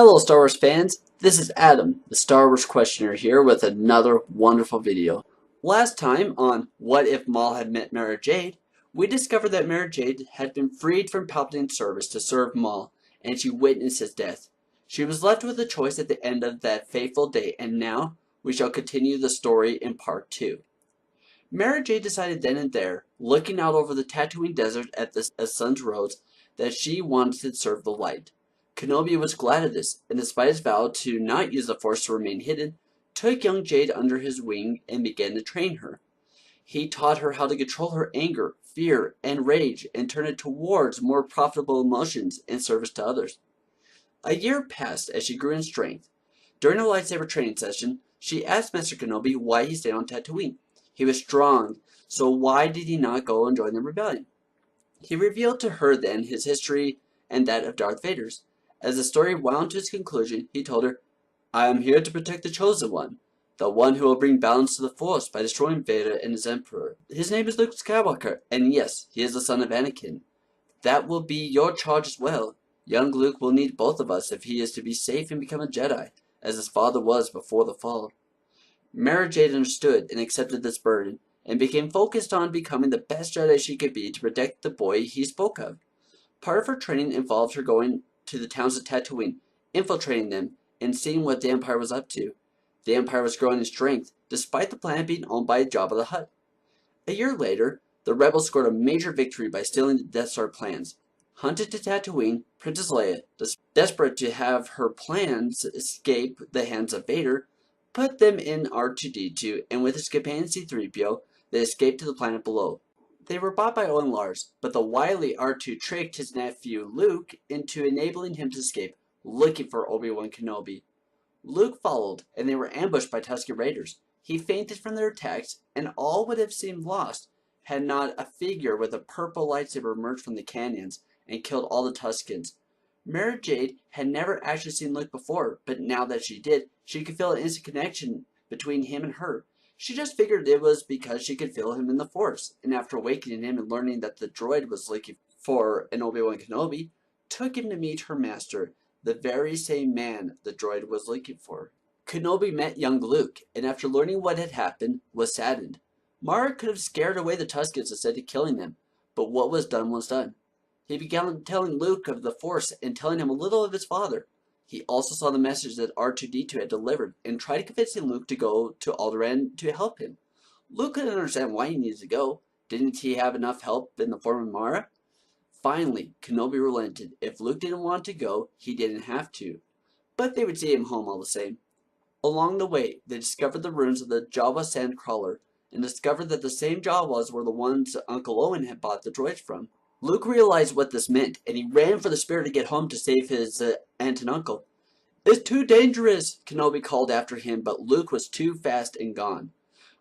Hello Star Wars fans, this is Adam, the Star Wars Questioner here with another wonderful video. Last time on What If Maul Had Met Mara Jade, we discovered that Mara Jade had been freed from Palpatine's service to serve Maul, and she witnessed his death. She was left with a choice at the end of that fateful day, and now we shall continue the story in part 2. Mara Jade decided then and there, looking out over the Tatooine desert at the sun's rose, that she wanted to serve the light. Kenobi was glad of this, and despite his vow to not use the Force to remain hidden, took young Jade under his wing and began to train her. He taught her how to control her anger, fear, and rage and turn it towards more profitable emotions in service to others. A year passed as she grew in strength. During a lightsaber training session, she asked Master Kenobi why he stayed on Tatooine. He was strong, so why did he not go and join the rebellion? He revealed to her then his history and that of Darth Vader's. As the story wound to its conclusion, he told her, "I am here to protect the Chosen One, the one who will bring balance to the Force by destroying Vader and his Emperor. His name is Luke Skywalker, and yes, he is the son of Anakin. That will be your charge as well. Young Luke will need both of us if he is to be safe and become a Jedi, as his father was before the fall." Mara Jade understood and accepted this burden, and became focused on becoming the best Jedi she could be to protect the boy he spoke of. Part of her training involved her going to the towns of Tatooine, infiltrating them, and seeing what the Empire was up to. The Empire was growing in strength, despite the planet being owned by Jabba the Hutt. A year later, the rebels scored a major victory by stealing the Death Star plans. Hunted to Tatooine, Princess Leia, desperate to have her plans escape the hands of Vader, put them in R2-D2, and with his companion C-3PO, they escaped to the planet below. They were bought by Owen Lars, but the wily R2 tricked his nephew Luke into enabling him to escape, looking for Obi-Wan Kenobi. Luke followed, and they were ambushed by Tusken Raiders. He fainted from their attacks, and all would have seemed lost had not a figure with a purple lightsaber emerged from the canyons and killed all the Tuskens. Mara Jade had never actually seen Luke before, but now that she did, she could feel an instant connection between him and her. She just figured it was because she could feel him in the Force, and after awakening him and learning that the droid was looking for an Obi-Wan Kenobi, took him to meet her master, the very same man the droid was looking for. Kenobi met young Luke, and after learning what had happened, was saddened. Mara could have scared away the Tuskens instead of killing them, but what was done was done. He began telling Luke of the Force and telling him a little of his father. He also saw the message that R2-D2 had delivered and tried convincing Luke to go to Alderaan to help him. Luke couldn't understand why he needed to go. Didn't he have enough help in the form of Mara? Finally, Kenobi relented. If Luke didn't want to go, he didn't have to. But they would see him home all the same. Along the way, they discovered the ruins of the Jawa Sandcrawler and discovered that the same Jawas were the ones Uncle Owen had bought the droids from. Luke realized what this meant, and he ran for the spear to get home to save his aunt and uncle. "It's too dangerous," Kenobi called after him, but Luke was too fast and gone.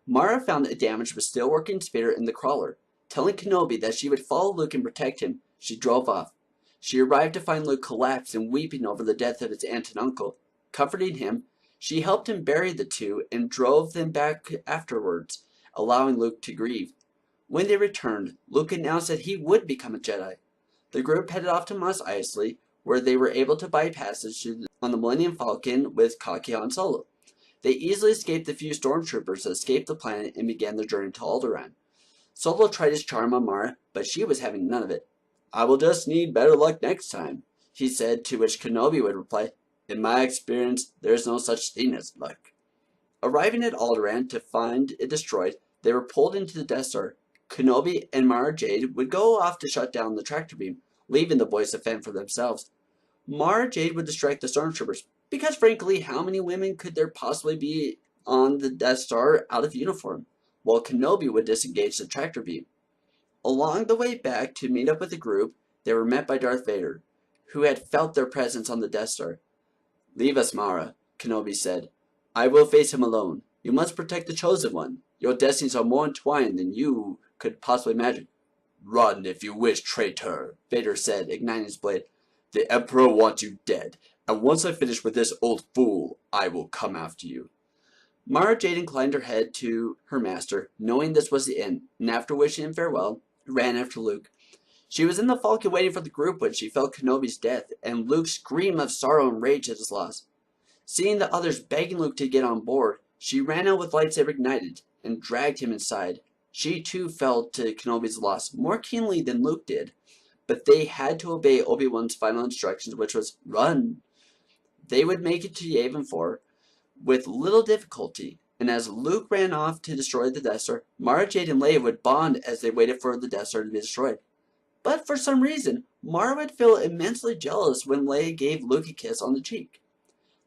Mara found a damaged but still working spear in the crawler. Telling Kenobi that she would follow Luke and protect him, she drove off. She arrived to find Luke collapsed and weeping over the death of his aunt and uncle. Comforting him, she helped him bury the two and drove them back afterwards, allowing Luke to grieve. When they returned, Luke announced that he would become a Jedi. The group headed off to Mos Eisley, where they were able to buy passage on the Millennium Falcon with cocky Han Solo. They easily escaped the few stormtroopers that escaped the planet and began their journey to Alderaan. Solo tried his charm on Mara, but she was having none of it. "I will just need better luck next time," he said, to which Kenobi would reply, "In my experience, there is no such thing as luck." Arriving at Alderaan to find it destroyed, they were pulled into the Death Star. Kenobi and Mara Jade would go off to shut down the tractor beam, leaving the boys to fend for themselves. Mara Jade would distract the stormtroopers, because frankly, how many women could there possibly be on the Death Star out of uniform, while Kenobi would disengage the tractor beam. Along the way back to meet up with the group, they were met by Darth Vader, who had felt their presence on the Death Star. "Leave us, Mara," Kenobi said. "I will face him alone. You must protect the Chosen One. Your destinies are more entwined than you could possibly imagine." "Run if you wish, traitor," Vader said, igniting his blade. "The Emperor wants you dead, and once I finish with this old fool, I will come after you." Mara Jade inclined her head to her master, knowing this was the end, and after wishing him farewell, ran after Luke. She was in the Falcon waiting for the group when she felt Kenobi's death and Luke's scream of sorrow and rage at his loss. Seeing the others begging Luke to get on board, she ran out with lightsaber ignited and dragged him inside. She too felt to Kenobi's loss more keenly than Luke did, but they had to obey Obi-Wan's final instructions, which was run. They would make it to Yavin 4 with little difficulty, and as Luke ran off to destroy the Death Star, Mara Jade and Leia would bond as they waited for the Death Star to be destroyed. But for some reason, Mara would feel immensely jealous when Leia gave Luke a kiss on the cheek.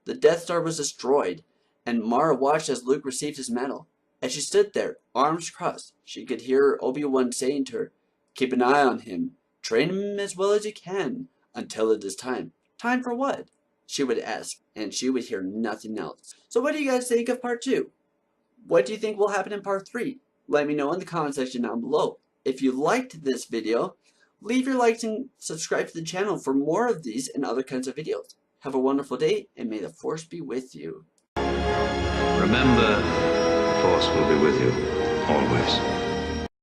The Death Star was destroyed, and Mara watched as Luke received his medal. As she stood there, arms crossed, she could hear Obi-Wan saying to her, "Keep an eye on him. Train him as well as you can, until it is time." "Time for what?" she would ask, and she would hear nothing else. So what do you guys think of part 2? What do you think will happen in part 3? Let me know in the comment section down below. If you liked this video, leave your likes and subscribe to the channel for more of these and other kinds of videos. Have a wonderful day, and may the Force be with you. Remember, the Force will be with you, always.